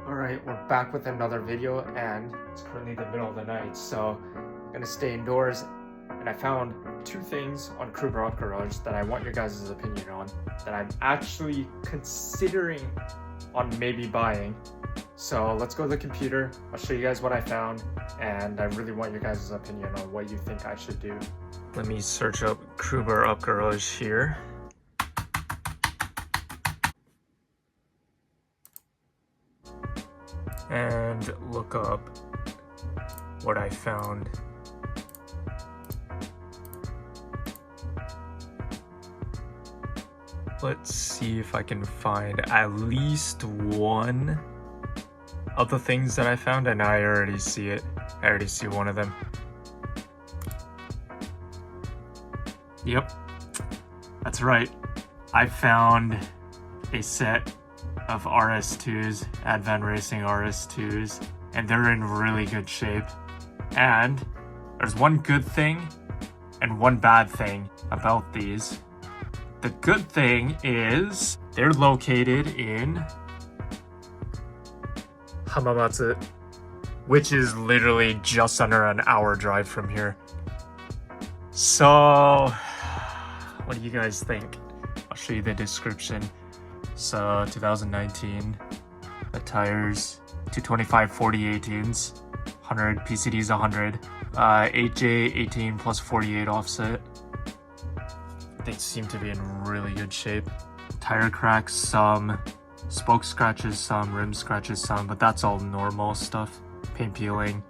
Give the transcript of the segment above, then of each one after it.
Alright, we're back with another video, and it's currently the middle of the night, so I'm gonna stay indoors. And I found two things on Kruger Garage that I want your guys' opinion on, that I'm actually considering on maybe buying. So let's go to the computer, I'll show you guys what I found, and I really want your guys' opinion on what you think I should do. Let me search up Kruger Garage here. And look up what I found. Let's see if I can find at least one of the things that I found, and I already see it. I already see one of them. Yep, that's right. I found a set of RS2s, Advan Racing RS2s, and they're in really good shape. And there's one good thing and one bad thing about these. The good thing is they're located in Hamamatsu, which is literally just under an hour drive from here. So what do you guys think? I'll show you the description. So 2019, the tires, 225 40 18s, 100 PCDs 100, 8J 18 plus 48 offset. They seem to be in really good shape. Tire cracks some, spoke scratches some, rim scratches some, but that's all normal stuff. Paint peeling,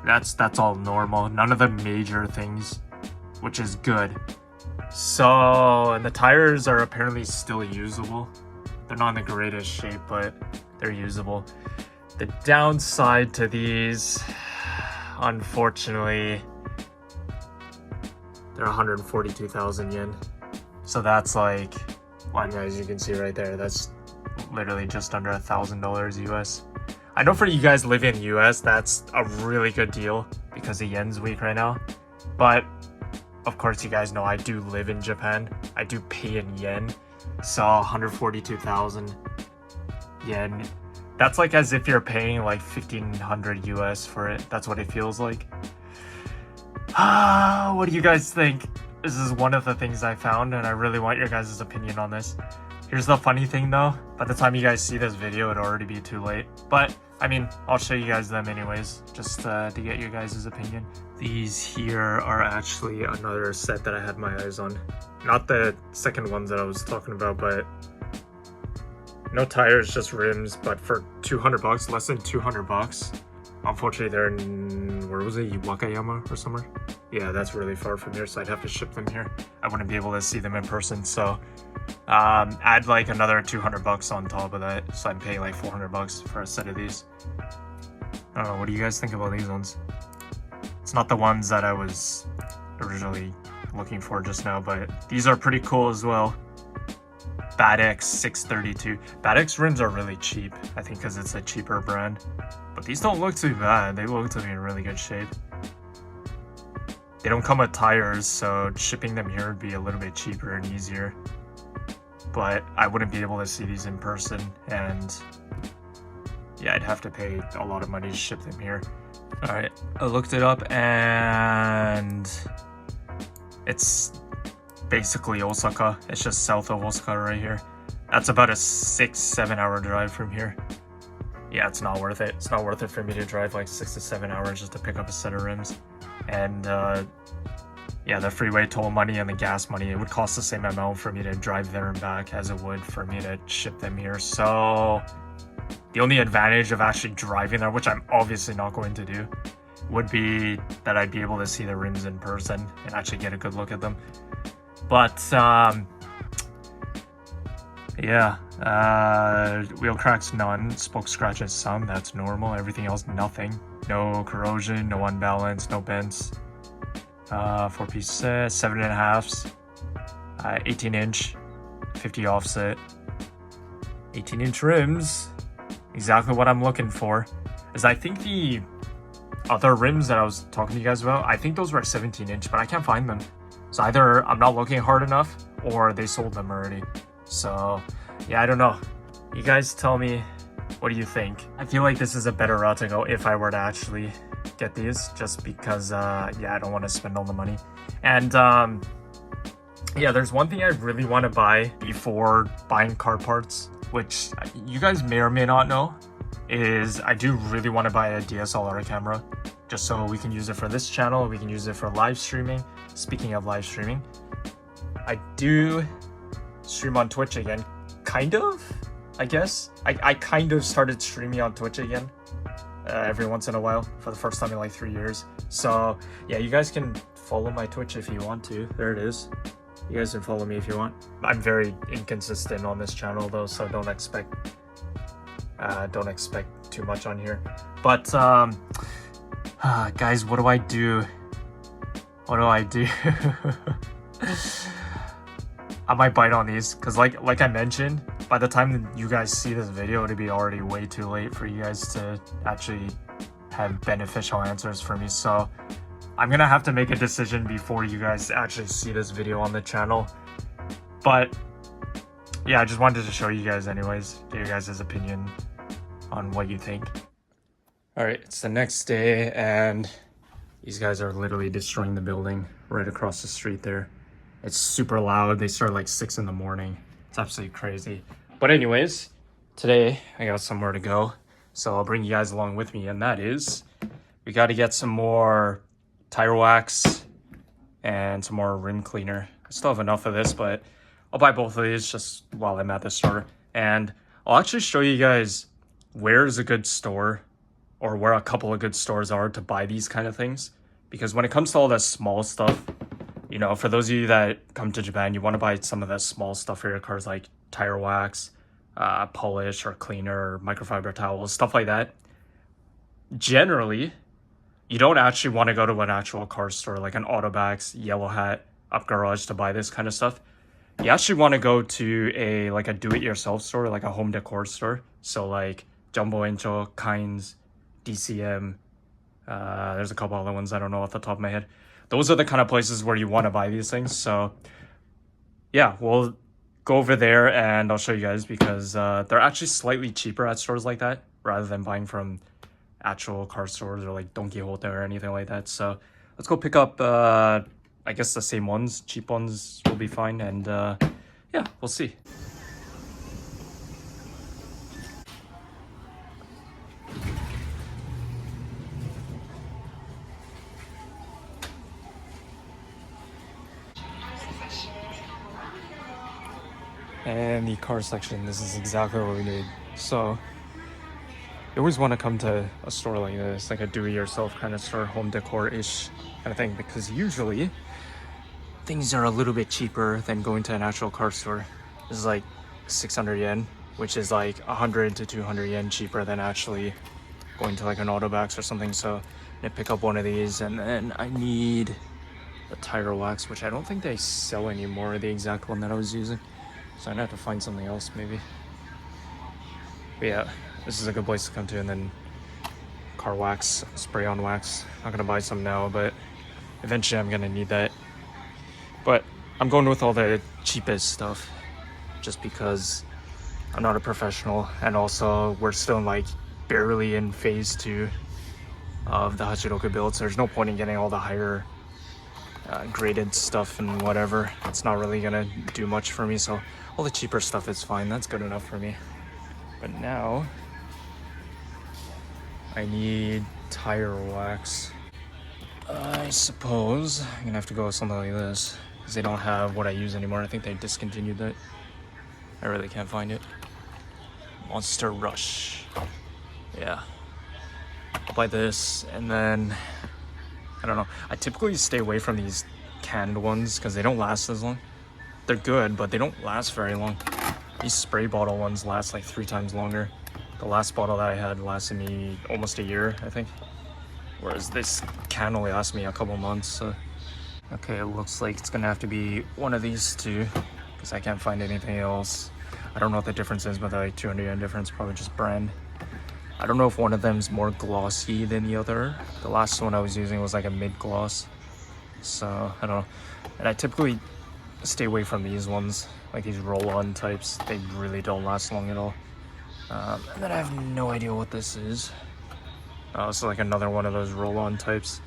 that's all normal. None of the major things, which is good. So, and the tires are apparently still usable. They're not in the greatest shape, but they're usable. The downside to these, unfortunately, they're 142,000 yen. So that's like, well guys, you can see right there, that's literally just under $1,000 US. I know for you guys live in US, that's a really good deal because the yen's weak right now. But of course you guys know I do live in Japan. I do pay in yen. So 142,000 yen. That's like as if you're paying like 1,500 US for it. That's what it feels like. What do you guys think? This is one of the things I found, and I really want your guys' opinion on this. Here's the funny thing though, by the time you guys see this video, it'll already be too late. But, I mean, I'll show you guys them anyways, just to get your guys' opinion. These here are actually another set that I had my eyes on. Not the second ones that I was talking about, but no tires, just rims, but for 200 bucks, less than 200 bucks. Unfortunately, they're in, where was it, Wakayama or somewhere? Yeah, that's really far from here, so I'd have to ship them here. I wouldn't be able to see them in person, so add like another 200 bucks on top of that, so I'm paying like 400 bucks for a set of these. I don't know, what do you guys think about these ones? It's not the ones that I was originally looking for just now, but these are pretty cool as well. BadX 632. BadX rims are really cheap, I think because it's a cheaper brand. But these don't look too bad. They look to be in really good shape. They don't come with tires, so shipping them here would be a little bit cheaper and easier. But I wouldn't be able to see these in person, and yeah, I'd have to pay a lot of money to ship them here. Alright, I looked it up and it's basically Osaka. It's just south of Osaka right here. That's about a 6-7 hour drive from here. Yeah, it's not worth it. It's not worth it for me to drive like 6 to 7 hours just to pick up a set of rims. And yeah, the freeway toll money and the gas money, it would cost the same amount for me to drive there and back as it would for me to ship them here. So the only advantage of actually driving there, which I'm obviously not going to do, would be that I'd be able to see the rims in person and actually get a good look at them. But yeah, wheel cracks none, spoke scratches some, that's normal. Everything else nothing. No corrosion, no unbalance, no bends. 4-piece set, 7.5s, 18-inch, 50 offset, 18-inch rims. Exactly what I'm looking for. Is I think the other rims that I was talking to you guys about, I think those were 17-inch, but I can't find them. So either I'm not looking hard enough or they sold them already. So yeah, I don't know. You guys tell me What do you think? I feel like this is a better route to go if I were to actually get these, just because, yeah, I don't want to spend all the money. And, yeah, there's one thing I really want to buy before buying car parts, which you guys may or may not know, is I do really want to buy a DSLR camera, just so we can use it for this channel, we can use it for live streaming. Speaking of live streaming, I do stream on Twitch again, kind of, I guess. I kind of started streaming on Twitch again every once in a while for the first time in like 3 years. So yeah, you guys can follow my Twitch if you want to. There it is. You guys can follow me if you want. I'm very inconsistent on this channel though, so don't expect too much on here. But guys, what do I do? What do I do? I might bite on these because like I mentioned, by the time you guys see this video, it'll be already way too late for you guys to actually have beneficial answers for me. So I'm gonna have to make a decision before you guys actually see this video on the channel. But yeah, I just wanted to show you guys anyways, get your guys' opinion on what you think. All right, it's the next day and these guys are literally destroying the building right across the street there. It's super loud. They start like 6 in the morning. It's absolutely crazy. But anyways, today I got somewhere to go, so I'll bring you guys along with me, and that is we got to get some more tire wax and some more rim cleaner. I still have enough of this, but I'll buy both of these just while I'm at the store. And I'll actually show you guys where is a good store, or where a couple of good stores are to buy these kind of things. Because when it comes to all the small stuff, you know, for those of you that come to Japan, you want to buy some of the small stuff for your cars, like tire wax, polish or cleaner, or microfiber towels, stuff like that. Generally, you don't actually want to go to an actual car store like an Autobax, Yellow Hat, Up Garage to buy this kind of stuff. You actually want to go to a do-it-yourself store, like a home decor store. So like Jumbo Encho, Kinds, DCM, there's a couple other ones I don't know off the top of my head. Those are the kind of places where you want to buy these things. So yeah, we'll go over there and I'll show you guys, because they're actually slightly cheaper at stores like that rather than buying from actual car stores or like Don Quixote or anything like that. So let's go pick up I guess the same ones. Cheap ones will be fine, and yeah, we'll see. And the car section, this is exactly what we need. So you always want to come to a store like this, like a do-it-yourself kind of store, home decor-ish kind of thing, because usually things are a little bit cheaper than going to an actual car store. This is like 600 yen, which is like 100 to 200 yen cheaper than actually going to like an Autobax or something. So I'm gonna pick up one of these, and then I need the tire wax, which I don't think they sell anymore, the exact one that I was using. So I'm gonna have to find something else maybe. But yeah, this is a good place to come to. And then car wax, spray on wax. Not gonna buy some now, but eventually I'm gonna need that. But I'm going with all the cheapest stuff just because I'm not a professional, and also we're still like barely in phase 2 of the Hachiroku build, so there's no point in getting all the higher graded stuff and whatever. It's not really gonna do much for me, so all the cheaper stuff is fine. That's good enough for me. But now I need tire wax. I suppose I'm gonna have to go with something like this, because they don't have what I use anymore. I think they discontinued that. I really can't find it. Monster Rush. Yeah. I'll buy this, and then I don't know. I typically stay away from these canned ones because they don't last as long. They're good, but they don't last very long. These spray bottle ones last like 3 times longer. The last bottle that I had lasted me almost a year, I think. Whereas this can only last me a couple months. So. Okay, it looks like it's gonna have to be one of these two, because I can't find anything else. I don't know what the difference is, but like 200 yen difference, probably just brand. I don't know if one of them's more glossy than the other. The last one I was using was like a mid-gloss. So, I don't know. And I typically stay away from these ones, like these roll-on types. They really don't last long at all. And then I have no idea what this is. It's like another one of those roll-on types.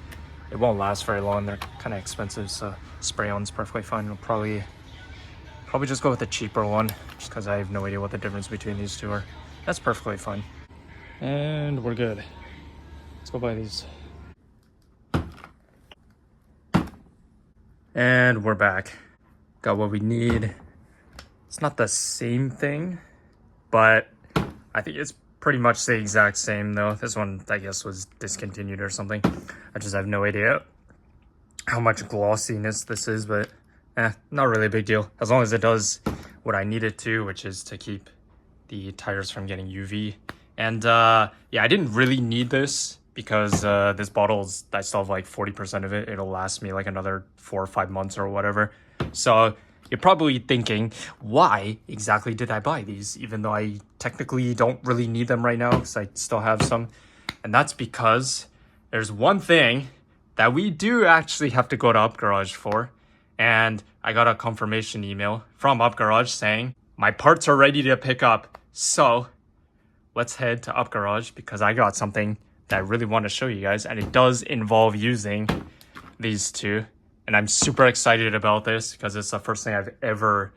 It won't last very long. They're kind of expensive, so spray-on's perfectly fine. We'll probably just go with the cheaper one, just because I have no idea what the difference between these two are. That's perfectly fine. And we're good. Let's go buy these. And we're back. Got what we need. It's not the same thing, but I think it's pretty much the exact same though. This one, I guess, was discontinued or something. I just have no idea how much glossiness this is, but not really a big deal. As long as it does what I need it to, which is to keep the tires from getting UV. And yeah, I didn't really need this because this bottle's, I still have like 40% of it. It'll last me like another 4 or 5 months or whatever. So you're probably thinking, why exactly did I buy these? Even though I technically don't really need them right now because I still have some. And that's because there's one thing that we do actually have to go to Up Garage for. And I got a confirmation email from Up Garage saying, my parts are ready to pick up. So let's head to Up Garage because I got something that I really want to show you guys. And it does involve using these two. And I'm super excited about this because it's the first thing I've ever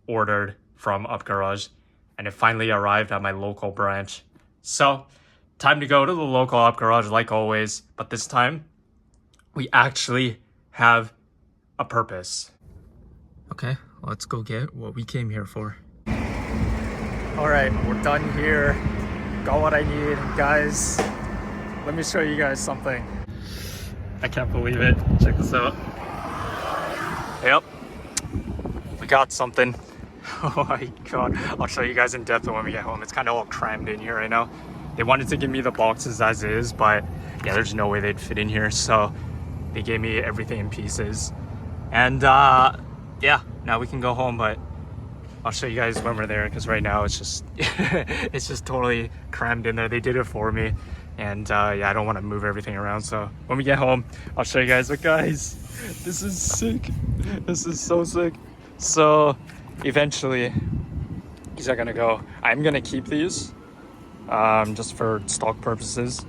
ordered from Up Garage. And it finally arrived at my local branch. So, time to go to the local Up Garage like always. But this time, we actually have a purpose. Okay, let's go get what we came here for. Alright, we're done here. Got what I need. Guys, let me show you guys something. I can't believe it. Check this out. Yep, we got something. Oh my god, I'll show you guys in depth when we get home. It's kind of all crammed in here right now. They wanted to give me the boxes as is, but yeah, there's no way they'd fit in here, so they gave me everything in pieces. And yeah, now we can go home, but I'll show you guys when we're there because right now it's just it's just totally crammed in there. They did it for me, and yeah, I don't want to move everything around, so when we get home I'll show you guys. But guys, this is sick. This is so sick. So eventually these are gonna go. I'm gonna keep these just for stock purposes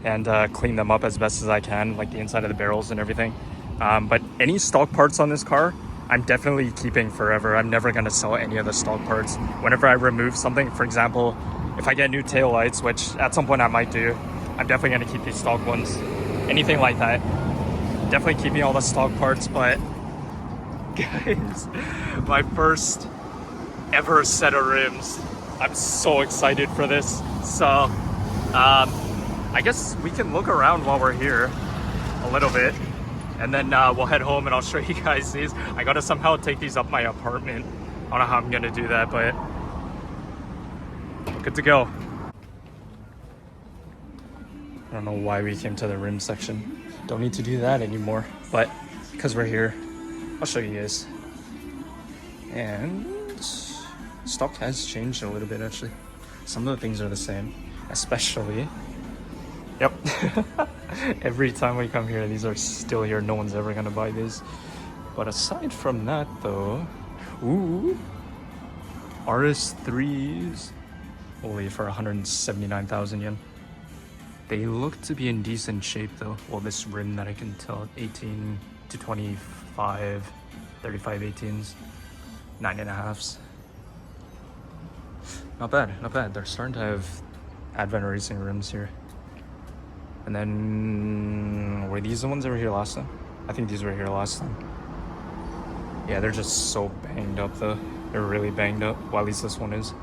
and clean them up as best as I can, like the inside of the barrels and everything. But any stock parts on this car, I'm definitely keeping forever. I'm never gonna sell any of the stock parts. Whenever I remove something, for example, if I get new taillights, which at some point I might do, I'm definitely gonna keep these stock ones. Anything like that. Definitely keeping all the stock parts. But guys, my first ever set of rims. I'm so excited for this. So I guess we can look around while we're here a little bit, and then we'll head home and I'll show you guys these. I gotta somehow take these up my apartment. I don't know how I'm gonna do that, but good to go. I don't know why we came to the rim section. Don't need to do that anymore, but because we're here, I'll show you guys. And stock has changed a little bit actually. Some of the things are the same, especially, yep. Every time we come here, these are still here. No one's ever gonna buy these. But aside from that though, ooh, RS3s, only for 179,000 yen. They look to be in decent shape though. Well, this rim that I can tell, 18 to 25, 35 18s, 9.5s. Not bad, not bad. They're starting to have Advent Racing rims here. And then, were these the ones that were here last time? I think these were here last time. Yeah, they're just so banged up though. They're really banged up. Well, at least this one is.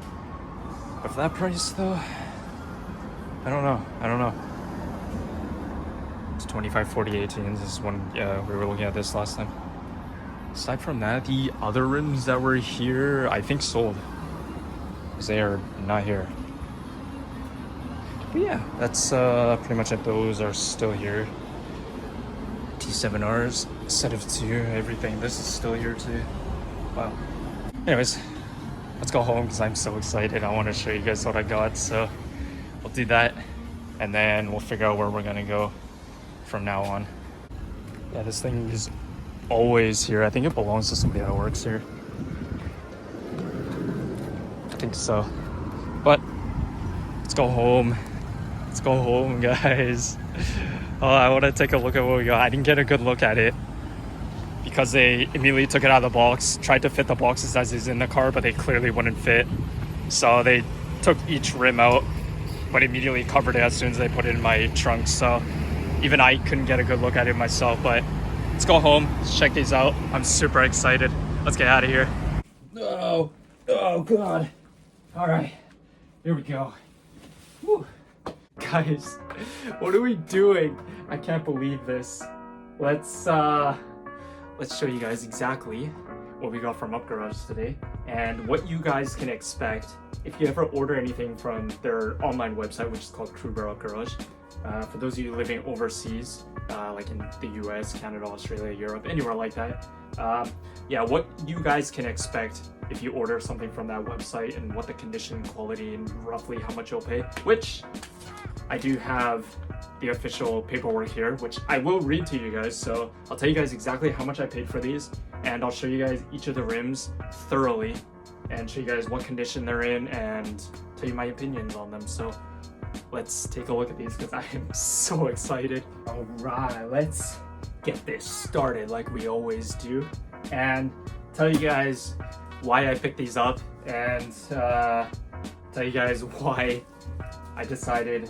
But for that price though, I don't know. It's 25, 40, 18s. This is one, yeah, we were looking at this last time. Aside from that, the other rims that were here, I think sold. Because they are not here. But yeah, that's pretty much it. Those are still here. T7Rs, set of 2, everything. This is still here too. Wow. Anyways, let's go home because I'm so excited. I want to show you guys what I got. So we'll do that, and then we'll figure out where we're gonna go from now on. Yeah, this thing is always here. I think it belongs to somebody that works here. I think so. But Let's go home. Let's go home, guys. Oh, I want to take a look at what we got. I didn't get a good look at it because they immediately took it out of the box, tried to fit the boxes as is in the car, but they clearly wouldn't fit. So they took each rim out, but immediately covered it as soon as they put it in my trunk. So even I couldn't get a good look at it myself, but let's go home. Let's check these out. I'm super excited. Let's get out of here. Oh God. All right, here we go. Whew. Guys, what are we doing? I can't believe this. Let's show you guys exactly what we got from Up Garage today and what you guys can expect if you ever order anything from their online website, which is called Crew Bar Up Garage. For those of you living overseas, like in the US, Canada, Australia, Europe, anywhere like that, yeah, what you guys can expect if you order something from that website and what the condition, quality, and roughly how much you'll pay, which I do have the official paperwork here, which I will read to you guys. So I'll tell you guys exactly how much I paid for these, and I'll show you guys each of the rims thoroughly and show you guys what condition they're in and tell you my opinions on them. So let's take a look at these because I am so excited. All right, let's get this started like we always do and tell you guys why I picked these up and tell you guys why I decided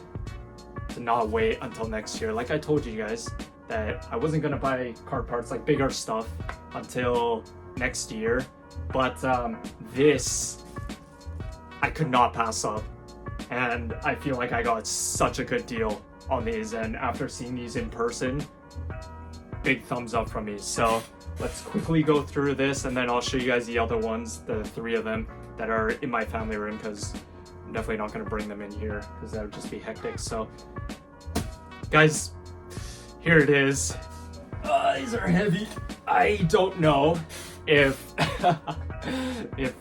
to not wait until next year. Like I told you guys that I wasn't gonna buy car parts, like bigger stuff, until next year, but this I could not pass up, and I feel like I got such a good deal on these, and after seeing these in person, big thumbs up from me. So let's quickly go through this and then I'll show you guys the other ones, the 3 of them that are in my family room, because I'm definitely not going to bring them in here because that would just be hectic. So guys, here it is. These are heavy. I don't know if if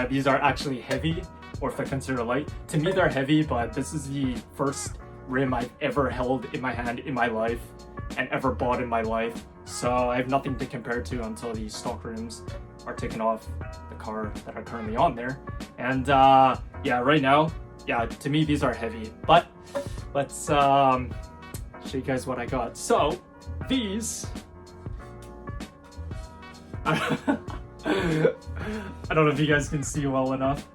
these are actually heavy or if they're considered light. To me they're heavy, but this is the first rim I've ever held in my hand in my life and ever bought in my life, so I have nothing to compare to until these stock rims are taken off the car that are currently on there. And yeah, right now, yeah, to me these are heavy, but let's show you guys what I got. So these I don't know if you guys can see well enough.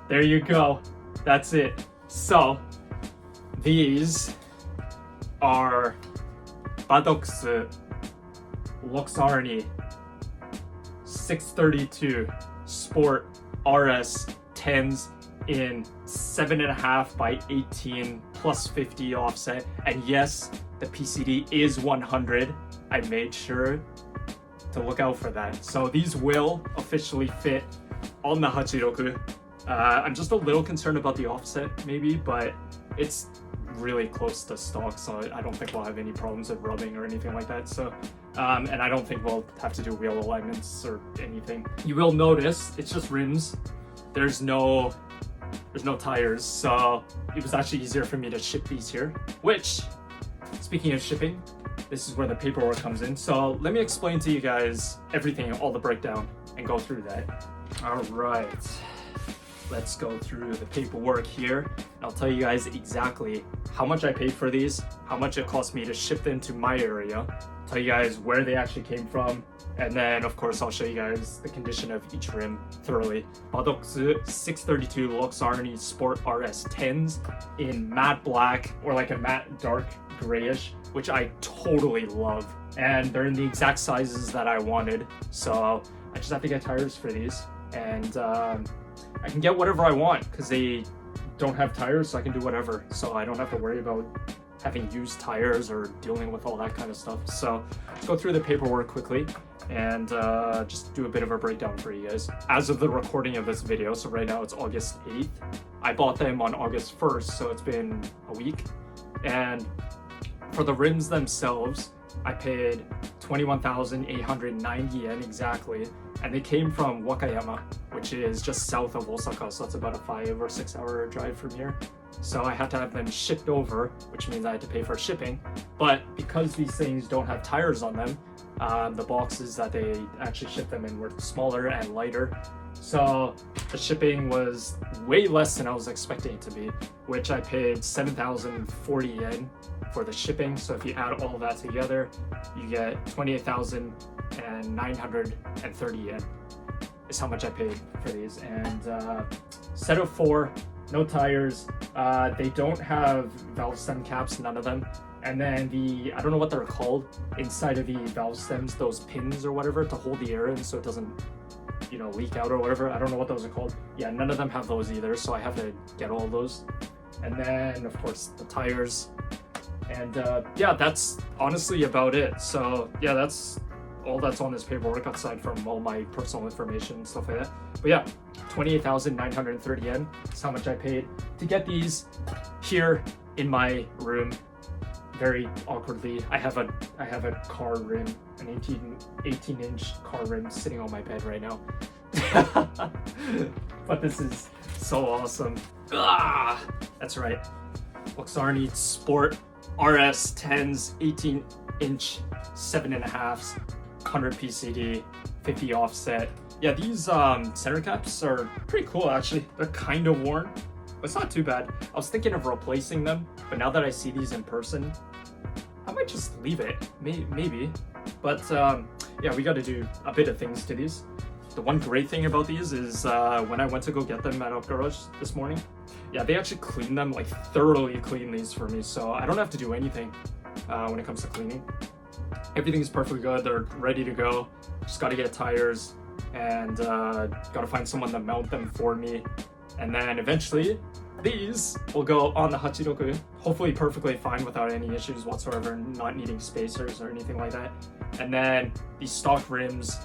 There you go, that's it. So these are Badox Loxarni 632 Sport RS 10s in 7.5 by 18 plus 50 offset. And yes, the PCD is 100. I made sure to look out for that. So these will officially fit on the Hachiroku. I'm just a little concerned about the offset maybe, but it's really close to stock, so I don't think we'll have any problems with rubbing or anything like that. So and I don't think we'll have to do wheel alignments or anything. You will notice it's just rims. There's no tires, so it was actually easier for me to ship these here, which, speaking of shipping, this is where the paperwork comes in. So let me explain to you guys everything, all the breakdown, and go through that. All right, let's go through the paperwork here. And I'll tell you guys exactly how much I paid for these, how much it cost me to ship them to my area, tell you guys where they actually came from, and then of course I'll show you guys the condition of each rim thoroughly. Badox 632 Loxarni Sport RS 10s in matte black, or like a matte dark grayish, which I totally love. And they're in the exact sizes that I wanted. So I just have to get tires for these, and I can get whatever I want because they don't have tires, so I can do whatever. So I don't have to worry about having used tires or dealing with all that kind of stuff. So let's go through the paperwork quickly and just do a bit of a breakdown for you guys. As of the recording of this video, so right now it's August 8th. I bought them on August 1st, so it's been a week. And for the rims themselves, I paid 21,890 yen exactly, and they came from Wakayama, which is just south of Osaka, so it's about a 5 or 6 hour drive from here. So I had to have them shipped over, which means I had to pay for shipping. But because these things don't have tires on them, the boxes that they actually shipped them in were smaller and lighter, So the shipping was way less than I was expecting it to be, which I paid 7,040 yen for the shipping. So if you add all that together, you get 28,930 yen is how much I paid for these. And set of 4, no tires. They don't have valve stem caps, none of them. And then I don't know what they're called, inside of the valve stems, those pins or whatever to hold the air in so it doesn't, you know, leak out or whatever. I don't know what those are called. Yeah, none of them have those either, so I have to get all those. And then, of course, the tires. And yeah, that's honestly about it. So yeah, that's all that's on this paperwork aside from all my personal information and stuff like that. But yeah, 28,930 yen is how much I paid to get these here in my room. Very awkwardly, I have a car rim, an 18-inch car rim sitting on my bed right now. But this is so awesome. That's right. Luxarni Sport RS 10s, 18-inch, 7.5s, 100 PCD, 50 offset. Yeah, these center caps are pretty cool actually. They're kind of worn. It's not too bad. I was thinking of replacing them, but now that I see these in person, I might just leave it. Maybe. But yeah, we got to do a bit of things to these. The one great thing about these is when I went to go get them at Up Garage this morning, yeah, they actually cleaned them, like thoroughly cleaned these for me. So I don't have to do anything when it comes to cleaning. Everything's perfectly good. They're ready to go. Just got to get tires and got to find someone to mount them for me. And then eventually these will go on the Hachiroku, hopefully perfectly fine without any issues whatsoever, not needing spacers or anything like that. And then these stock rims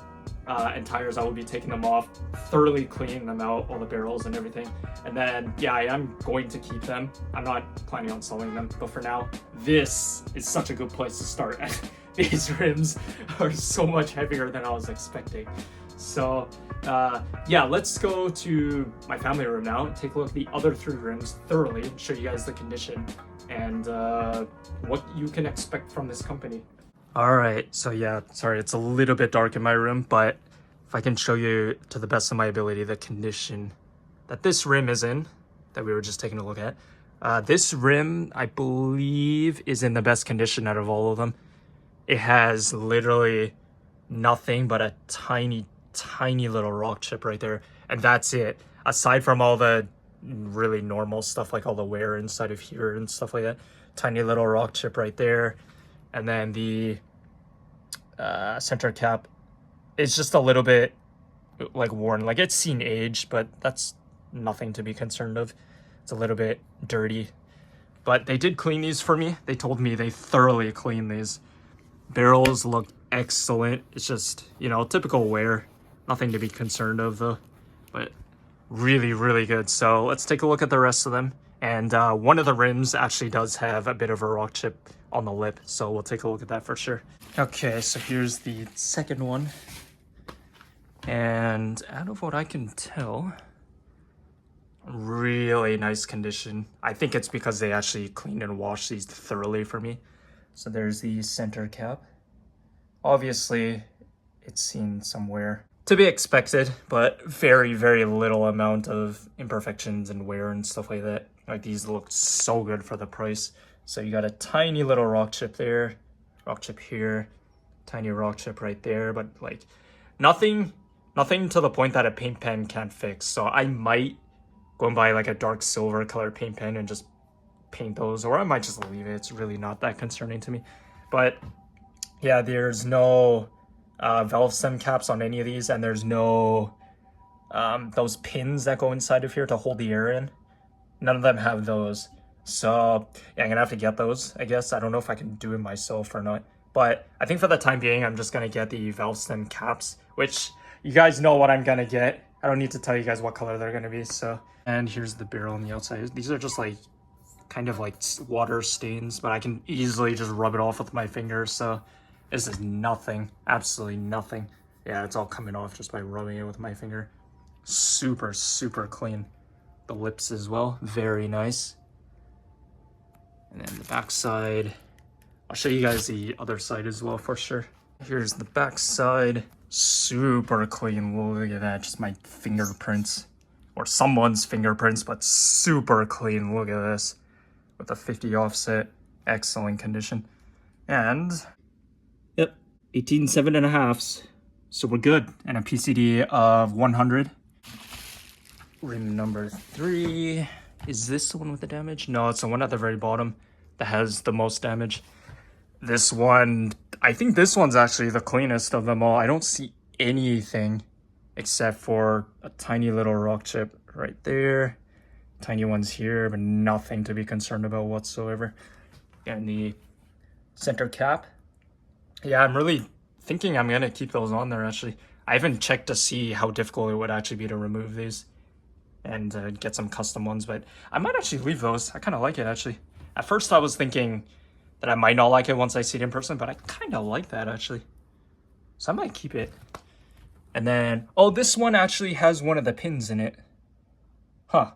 and tires, I will be taking them off, thoroughly cleaning them out, all the barrels and everything. And then, yeah, I am going to keep them. I'm not planning on selling them, but for now, this is such a good place to start. These rims are so much heavier than I was expecting. So yeah, let's go to my family room now, take a look at the other 3 rims thoroughly and show you guys the condition and what you can expect from this company. All right, so yeah, sorry, it's a little bit dark in my room, but if I can show you to the best of my ability the condition that this rim is in, that we were just taking a look at. This rim, I believe, is in the best condition out of all of them. It has literally nothing but a tiny little rock chip right there, and that's it. Aside from all the really normal stuff like all the wear inside of here and stuff like that, tiny little rock chip right there. And then the center cap is just a little bit like worn, like it's seen age, but that's nothing to be concerned of. It's a little bit dirty, but they did clean these for me. They told me they thoroughly cleaned these. Barrels look excellent. It's just, you know, typical wear, nothing to be concerned of though, but really good. So let's take a look at the rest of them. And one of the rims actually does have a bit of a rock chip on the lip, so we'll take a look at that for sure. Okay, so here's the second one, and out of what I can tell, really nice condition. I think it's because they actually cleaned and washed these thoroughly for me. So there's the center cap. Obviously it's seen some wear, to be expected, but very little amount of imperfections and wear and stuff like that. Like, these look so good for the price. So you got a tiny little rock chip there, rock chip here, tiny rock chip right there, but like nothing to the point that a paint pen can't fix. So I might go and buy like a dark silver color paint pen and just paint those, or I might just leave it. It's really not that concerning to me. But yeah, there's no valve stem caps on any of these, and there's no those pins that go inside of here to hold the air in. None of them have those. So yeah, I'm gonna have to get those, I guess. I don't know if I can do it myself or not, but I think for the time being, I'm just gonna get the valve stem caps, which you guys know what I'm gonna get. I don't need to tell you guys what color they're gonna be. So, and here's the barrel on the outside. These are just like kind of like water stains, but I can easily just rub it off with my fingers. So this is nothing, absolutely nothing. Yeah, it's all coming off just by rubbing it with my finger. Super clean. The lips as well, very nice. And then the back side, I'll show you guys the other side as well for sure. Here's the back side. Super clean. Look at that, just my fingerprints. Or someone's fingerprints, but super clean. Look at this. With a 50 offset. Excellent condition. And, yep, 18 7.5s. So we're good. And a PCD of 100. Rim number 3. Is this the one with the damage? No, it's the one at the very bottom that has the most damage. This one, I think this one's actually the cleanest of them all. I don't see anything except for a tiny little rock chip right there. Tiny ones here, but nothing to be concerned about whatsoever. And the center cap. Yeah, I'm really thinking I'm going to keep those on there, actually. I haven't checked to see how difficult it would actually be to remove these and get some custom ones, but I might actually leave those. I kind of like it, actually. At first, I was thinking that I might not like it once I see it in person, but I kind of like that, actually. So I might keep it. And then, oh, this one actually has one of the pins in it. Huh.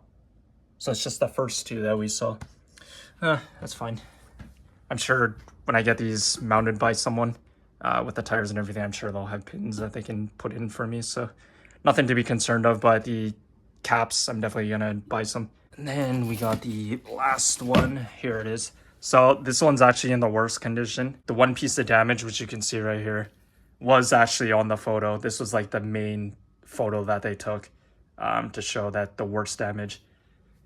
So it's just the first two that we saw. That's fine. I'm sure when I get these mounted by someone with the tires and everything, I'm sure they'll have pins that they can put in for me. So nothing to be concerned of, but the caps, I'm definitely going to buy some. And then we got the last one. Here it is. So this one's actually in the worst condition. The one piece of damage, which you can see right here, was actually on the photo. This was like the main photo that they took to show that the worst damage.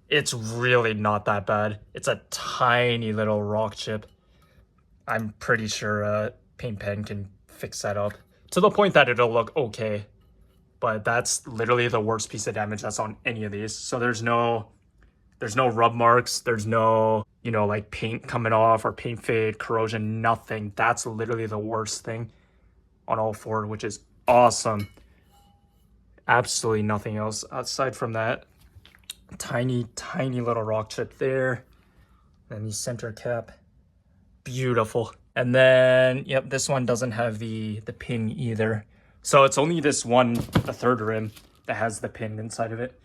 It's really not that bad. It's a tiny little rock chip. I'm pretty sure a paint pen can fix that up to the point that it'll look okay. But that's literally the worst piece of damage that's on any of these. So there's no rub marks. There's no, you know, like paint coming off or paint fade, corrosion, nothing. That's literally the worst thing on all four, which is awesome. Absolutely nothing else aside from that. Tiny little rock chip there. And the center cap. Beautiful. And then, yep, this one doesn't have the pin either. So it's only this one, the third rim, that has the pin inside of it.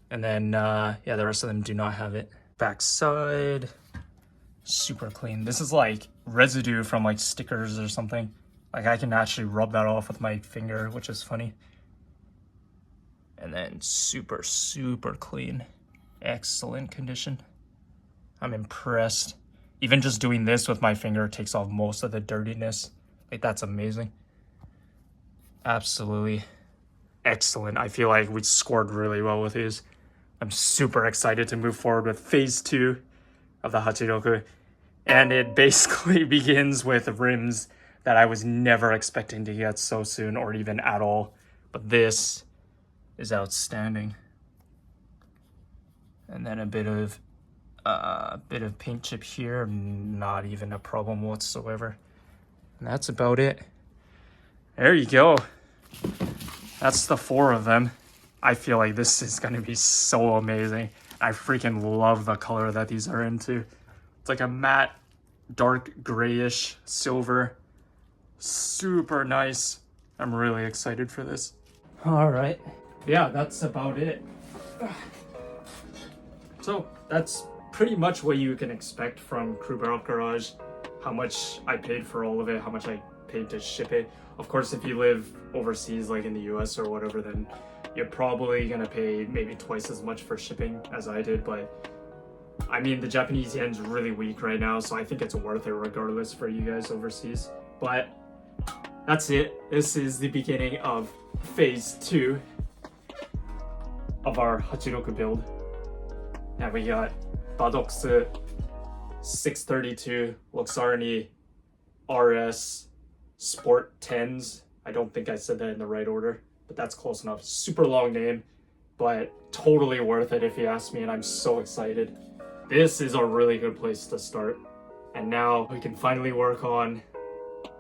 And then, yeah, the rest of them do not have it. Backside, super clean. This is like residue from like stickers or something. Like I can actually rub that off with my finger, which is funny. And then super clean. Excellent condition. I'm impressed. Even just doing this with my finger takes off most of the dirtiness. Like that's amazing. Absolutely excellent. I feel like we scored really well with these. I'm super excited to move forward with phase 2 of the Hachiroku. And it basically begins with rims that I was never expecting to get so soon or even at all. But this is outstanding. And then a bit of paint chip here, not even a problem whatsoever. And that's about it. There you go. That's the 4 of them. I feel like this is going to be so amazing. I freaking love the color that these are into. It's like a matte, dark grayish silver. Super nice. I'm really excited for this. All right. Yeah, that's about it. So that's pretty much what you can expect from Crew Barrel Garage. How much I paid for all of it, how much I paid to ship it. Of course, if you live overseas, like in the US or whatever, then you're probably gonna pay maybe twice as much for shipping as I did. But I mean, the Japanese yen's really weak right now, so I think it's worth it regardless for you guys overseas. But that's it. This is the beginning of phase 2 of our Hachiroku build. And we got Badox 632 Luxarni RS Sport 10s. I don't think I said that in the right order, but that's close enough. Super long name, but totally worth it if you ask me, and I'm so excited. This is a really good place to start. And now we can finally work on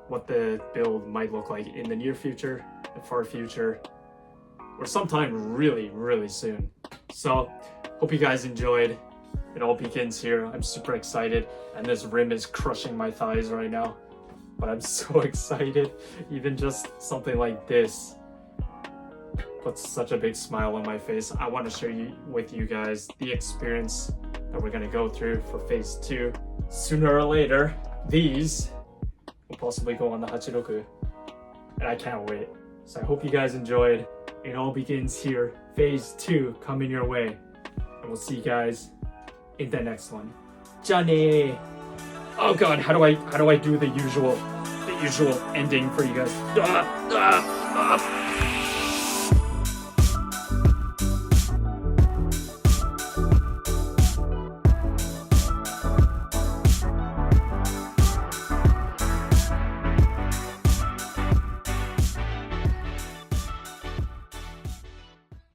what the build might look like in the near future, the far future, or sometime really soon. So hope you guys enjoyed. It all begins here. I'm super excited, and this rim is crushing my thighs right now, but I'm so excited. Even just something like this puts such a big smile on my face. I want to share with you guys the experience that we're going to go through for phase 2. Sooner or later, these will possibly go on the Hachiroku. and I can't wait. So I hope you guys enjoyed. It all begins here. Phase 2 coming your way. And we'll see you guys in the next one. Johnny! Oh god, how do I do the usual ending for you guys?